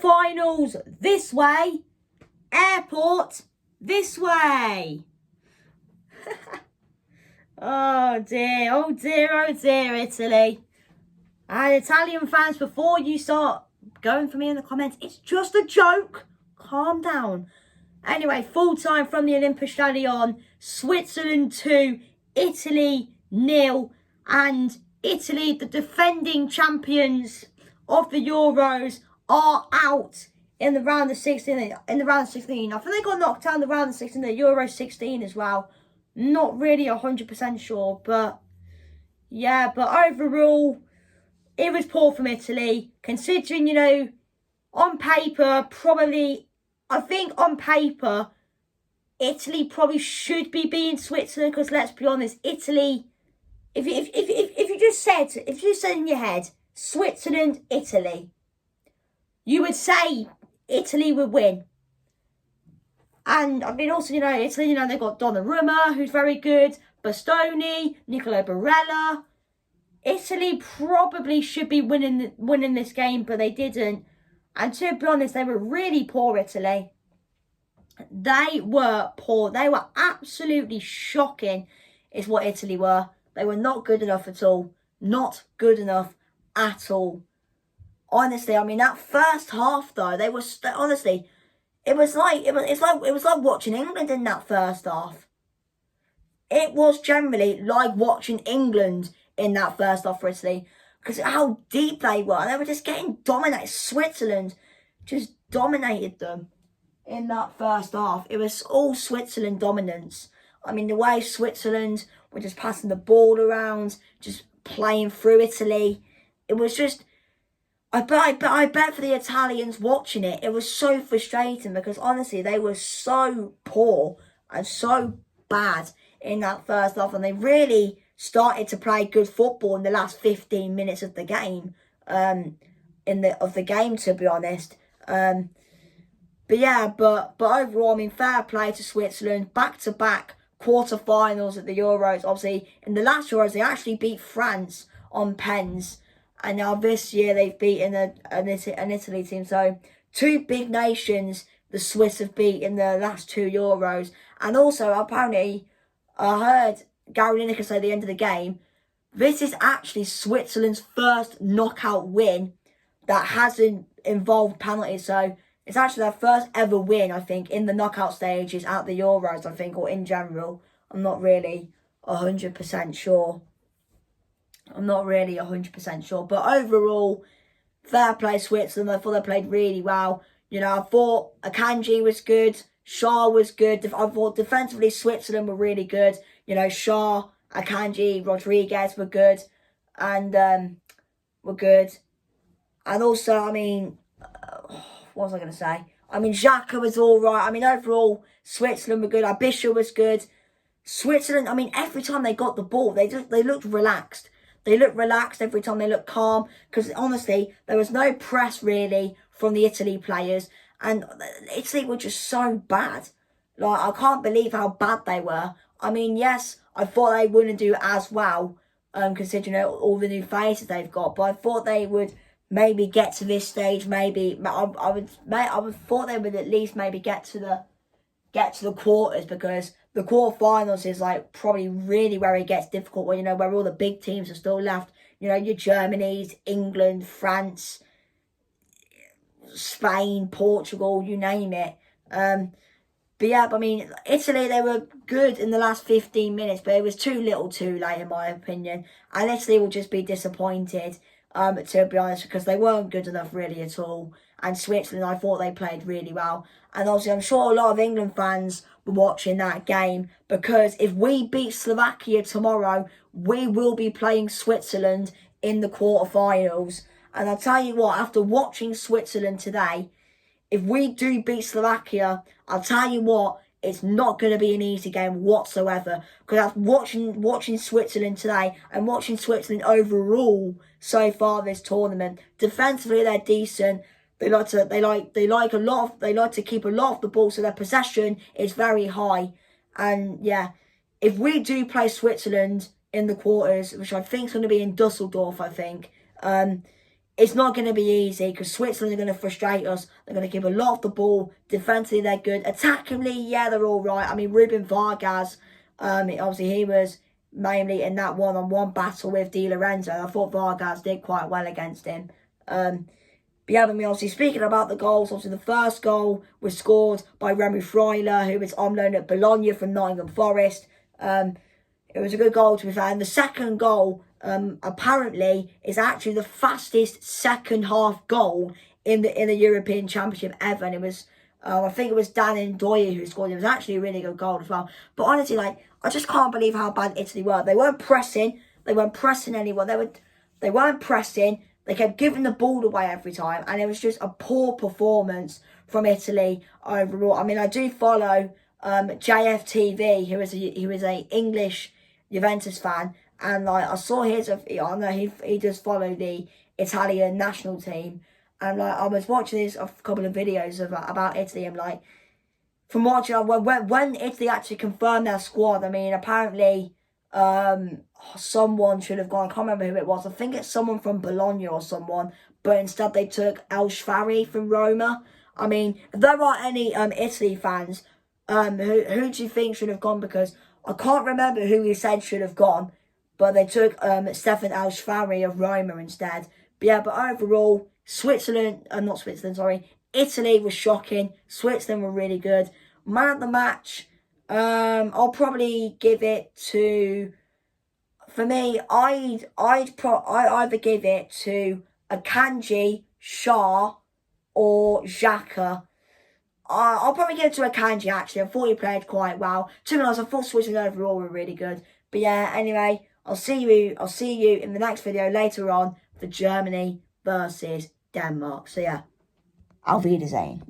Quarterfinals this way. Airport this way. Oh dear, oh dear, oh dear, Italy. And Italian fans, before you start going for me in the comments, it's just a joke. Calm down. Anyway, full time from the Olympostadion. Switzerland 2, Italy 0. And Italy, the defending champions of the Euros, are out in the round of 16. I think they got knocked out in the round of 16, the Euro 16 as well. Not really 100% sure, but yeah, but overall, it was poor from Italy, considering, you know, on paper, probably, I think on paper, Italy probably should be beating Switzerland, because let's be honest, Italy, if you just said in your head, Switzerland, Italy, you would say Italy would win. And I mean, also, you know, Italy, you know, they've got Donnarumma, who's very good, Bastoni, Nicolo Barella. Italy probably should be winning this game, but they didn't. And to be honest, they were really poor, Italy. They were poor. They were absolutely shocking, is what Italy were. They were not good enough at all. Not good enough at all. Honestly, I mean, that first half though, they were honestly, it was like watching England in that first half. It was generally like watching England in that first half for Italy, because how deep they were. They were just getting dominated. Switzerland just dominated them in that first half. It was all Switzerland dominance. I mean, the way Switzerland were just passing the ball around, just playing through Italy. It was just, I bet for the Italians watching it, it was so frustrating, because honestly, they were so poor and so bad in that first half, and they really started to play good football in the last 15 minutes of the game, to be honest. But yeah, but overall, I mean, fair play to Switzerland. Back-to-back quarterfinals at the Euros. Obviously, in the last Euros, they actually beat France on pens. And now this year, they've beaten an Italy team. So, two big nations the Swiss have beat in the last two Euros. And also, apparently, I heard Gary Lineker say at the end of the game, this is actually Switzerland's first knockout win that hasn't involved penalties. So, it's actually their first ever win, I think, in the knockout stages at the Euros, I think, or in general. I'm not really 100% sure. But overall, fair play Switzerland. I thought they played really well. You know, I thought Akanji was good. Shaw was good. I thought defensively Switzerland were really good. You know, Shaw, Akanji, Rodriguez were good. And, And also, I mean, what was I going to say? I mean, Xhaka was all right. I mean, overall, Switzerland were good. Abisha was good. Switzerland, I mean, every time they got the ball, they looked relaxed. They looked relaxed every time. They looked calm. Because honestly, there was no press really from the Italy players. And Italy were just so bad. Like, I can't believe how bad they were. I mean, yes, I thought they wouldn't do as well, considering all the new faces they've got. But I thought they would maybe get to this stage. Maybe I would thought they would at least maybe get to the quarters, because the quarterfinals is like probably really where it gets difficult, where, you know, where all the big teams are still left. You know, your Germanys, England, France, Spain, Portugal, you name it. But yeah, I mean, Italy, they were good in the last 15 minutes, but it was too little too late, in my opinion. And Italy will just be disappointed, to be honest, because they weren't good enough really at all. And Switzerland, I thought they played really well. And obviously, I'm sure a lot of England fans were watching that game, because if we beat Slovakia tomorrow, we will be playing Switzerland in the quarterfinals. And I'll tell you what, after watching Switzerland today, if we do beat Slovakia, I'll tell you what, it's not going to be an easy game whatsoever. Because after watching Switzerland today and watching Switzerland overall so far this tournament, defensively they're decent. They like to keep a lot of the ball, so their possession is very high. And yeah, if we do play Switzerland in the quarters, which I think is going to be in Dusseldorf, I think, it's not going to be easy because Switzerland are going to frustrate us. They're going to give a lot of the ball. Defensively, they're good. Attackingly, yeah, they're all right. I mean, Ruben Vargas, obviously he was mainly in that one-on-one battle with Di Lorenzo. I thought Vargas did quite well against him. But yeah, I mean, obviously, speaking about the goals, obviously the first goal was scored by Remy Freuler, who is on loan at Bologna from Nottingham Forest. It was a good goal, to be fair. And the second goal, apparently, is actually the fastest second half goal in the European Championship ever. And it was, I think it was Dan Ndoye who scored it. It was actually a really good goal as well. But honestly, like, I just can't believe how bad Italy were. They weren't pressing. They weren't pressing anyone. They weren't pressing. They kept giving the ball away every time. And it was just a poor performance from Italy overall. I mean, I do follow JFTV, who is a English Juventus fan, and like I saw his, I know he does follow the Italian national team, and like I was watching a couple of videos about Italy, and like from watching when Italy actually confirmed their squad, I mean apparently someone should have gone. I can't remember who it was. I think it's someone from Bologna or someone, but instead they took El Sharawi from Roma. I mean, if there are any Italy fans, who do you think should have gone? Because I can't remember who he said should have gone, but they took Stefan El Sharawi of Roma instead. But yeah, but overall, Italy was shocking. Switzerland were really good. Man of the match, I'll probably give it to. For me, I'd either give it to Akanji, Shah, or Xhaka. I'll probably give it to Akanji, actually. I thought he played quite well. To be honest, I thought Switzerland overall were really good. But yeah, anyway, I'll see you in the next video later on for Germany versus Denmark. So yeah, auf Wiedersehen.